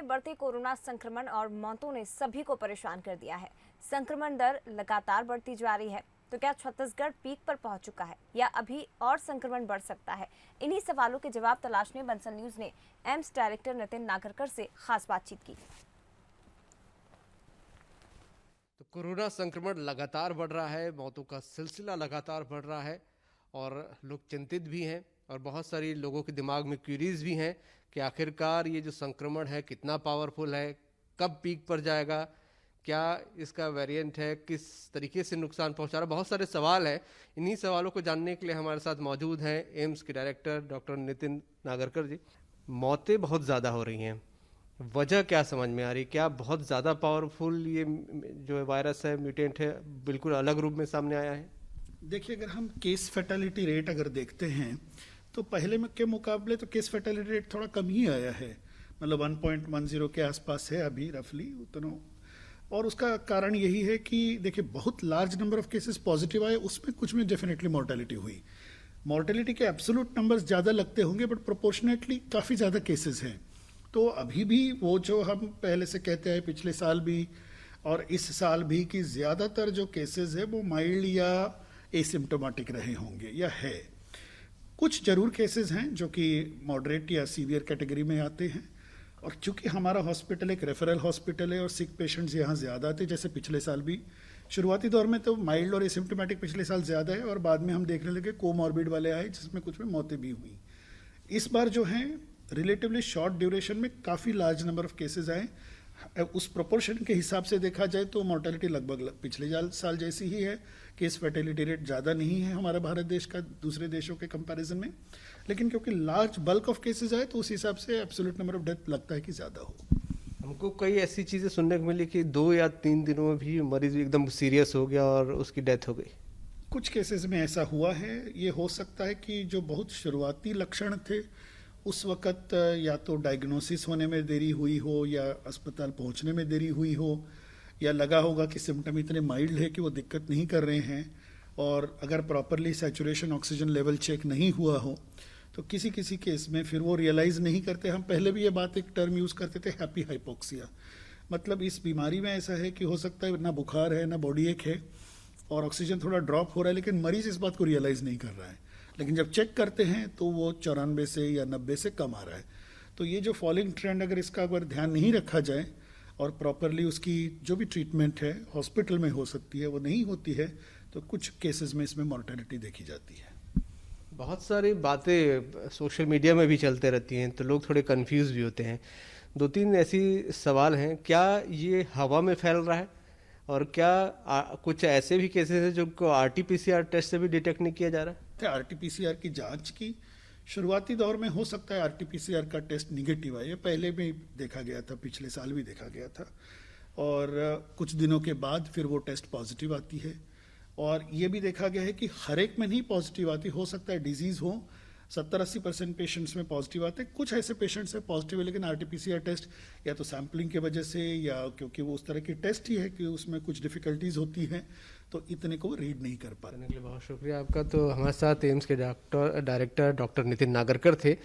बढ़ते कोरोना संक्रमण और मौतों ने सभी को परेशान कर दिया है। संक्रमण दर लगातार बढ़ती जा रही है। तो क्या छत्तीसगढ़ पीक पर पहुंच चुका है या अभी और संक्रमण बढ़ सकता है? इन्हीं सवालों के जवाब तलाशने बंसल न्यूज ने एम्स डायरेक्टर नितिन नागरकर से खास बातचीत की। तो कोरोना संक्रमण लगातार बढ़ रहा है, मौतों का सिलसिला लगातार बढ़ रहा है और लोग चिंतित भी हैं और बहुत सारी लोगों के दिमाग में क्यूरीज भी हैं कि आखिरकार ये जो संक्रमण है कितना पावरफुल है, कब पीक पर जाएगा, क्या इसका वेरिएंट है, किस तरीके से नुकसान पहुंचा रहा है। बहुत सारे सवाल हैं। इन्हीं सवालों को जानने के लिए हमारे साथ मौजूद हैं एम्स के डायरेक्टर डॉक्टर नितिन नागरकर जी। मौतें बहुत ज़्यादा हो रही हैं, वजह क्या समझ में आ रही? क्या बहुत ज़्यादा पावरफुल ये जो वायरस है, म्यूटेंट है, बिल्कुल अलग रूप में सामने आया है? देखिए, अगर हम केस फैटेलिटी रेट अगर देखते हैं तो पहले में के मुकाबले तो केस फैटेलिटी रेट थोड़ा कम ही आया है। मतलब 1.10 के आसपास है अभी रफली उतना। और उसका कारण यही है कि देखिए, बहुत large number of cases positive आए, उसमें कुछ में डेफिनेटली मॉर्टेलिटी हुई। मॉर्टेलिटी के एब्सोल्यूट नंबर्स ज़्यादा लगते होंगे बट प्रोपोर्शनेटली काफ़ी ज़्यादा केसेस हैं। तो अभी भी वो जो हम पहले से कहते हैं पिछले साल भी और इस साल भी कि ज़्यादातर जो केसेस है वो माइल्ड या एसिम्टोमेटिक रहे होंगे या है। कुछ जरूर केसेस हैं जो कि मॉडरेट या सीवियर कैटेगरी में आते हैं। और चूंकि हमारा हॉस्पिटल एक रेफरल हॉस्पिटल है और सिक पेशेंट्स यहाँ ज़्यादा थे, जैसे पिछले साल भी शुरुआती दौर में तो माइल्ड और एसिम्टोमेटिक पिछले साल ज़्यादा है और बाद में हम देखने लगे कोमॉर्बिड वाले आए जिसमें कुछ में मौतें भी हुई। इस बार जो हैं रिलेटिवली शॉर्ट ड्यूरेशन में काफ़ी लार्ज नंबर ऑफ केसेस आए। उस प्रोपोर्शन के हिसाब से देखा जाए तो मॉर्टेलिटी लगभग पिछले साल जैसी ही है। केस फैटेलिटी रेट ज़्यादा नहीं है हमारा भारत देश का दूसरे देशों के कंपैरिजन में, लेकिन क्योंकि लार्ज बल्क ऑफ केसेस आए तो उस हिसाब से एब्सोल्यूट नंबर ऑफ डेथ लगता है कि ज़्यादा हो। हमको कई ऐसी चीज़ें सुनने को मिली कि 2 या 3 दिनों में भी मरीज एकदम सीरियस हो गया और उसकी डेथ हो गई। कुछ केसेस में ऐसा हुआ है। ये हो सकता है कि जो बहुत शुरुआती लक्षण थे उस वक़्त या तो डायग्नोसिस होने में देरी हुई हो या अस्पताल पहुंचने में देरी हुई हो या लगा होगा कि सिम्टम इतने माइल्ड है कि वो दिक्कत नहीं कर रहे हैं। और अगर properly saturation oxygen level check नहीं हुआ हो तो किसी किसी केस में फिर वो रियलाइज़ नहीं करते। हम पहले भी ये बात एक टर्म यूज़ करते थे, हैप्पी हाइपोक्सिया। मतलब इस बीमारी में ऐसा है कि हो सकता है ना बुखार है ना बॉडी एक है और ऑक्सीजन थोड़ा ड्रॉप हो रहा है, लेकिन मरीज इस बात को रियलाइज़ नहीं कर रहा है। लेकिन जब चेक करते हैं तो वो 94 से या 90 से कम आ रहा है। तो ये जो फॉलिंग ट्रेंड अगर इसका अगर ध्यान नहीं रखा जाए और प्रॉपरली उसकी जो भी ट्रीटमेंट है हॉस्पिटल में हो सकती है वो नहीं होती है तो कुछ केसेस में इसमें मॉर्टेलिटी देखी जाती है। बहुत सारी बातें सोशल मीडिया में भी चलते रहती हैं तो लोग थोड़े कंफ्यूज भी होते हैं। 2-3 ऐसी सवाल हैं, क्या ये हवा में फैल रहा है और क्या कुछ ऐसे भी केसेस हैं जिनको RT-PCR टेस्ट से भी डिटेक्ट नहीं किया जा रहा है? RT-PCR की जांच की शुरुआती दौर में हो सकता है RT-PCR का टेस्ट निगेटिव आए, ये पहले भी देखा गया था, पिछले साल भी देखा गया था। और कुछ दिनों के बाद फिर वो टेस्ट पॉजिटिव आती है। और ये भी देखा गया है कि हर एक में नहीं पॉजिटिव आती, हो सकता है डिजीज़ हो 70-80% पेशेंट्स में पॉजिटिव आते हैं। कुछ ऐसे पेशेंट्स हैं पॉजिटिव है लेकिन RT-PCR टेस्ट या तो सैम्पलिंग की वजह से या क्योंकि वो उस तरह की टेस्ट ही है कि उसमें कुछ डिफ़िकल्टीज होती हैं तो इतने को रीड नहीं कर पाते। के लिए बहुत शुक्रिया आपका। तो हमारे साथ एम्स के डायरेक्टर डॉक्टर नितिन नागरकर थे।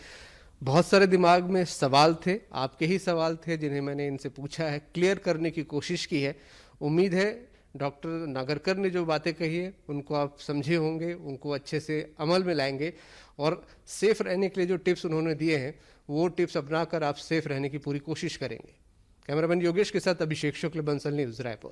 बहुत सारे दिमाग में सवाल थे, आपके ही सवाल थे जिन्हें मैंने इनसे पूछा है, क्लियर करने की कोशिश की है। उम्मीद है डॉक्टर नागरकर ने जो बातें कही है उनको आप समझे होंगे, उनको अच्छे से अमल में लाएंगे और सेफ रहने के लिए जो टिप्स उन्होंने दिए हैं वो टिप्स अपनाकर आप सेफ रहने की पूरी कोशिश करेंगे। कैमरामैन योगेश के साथ अभिषेक शुक्ल, बंसल न्यूज़, रायपुर।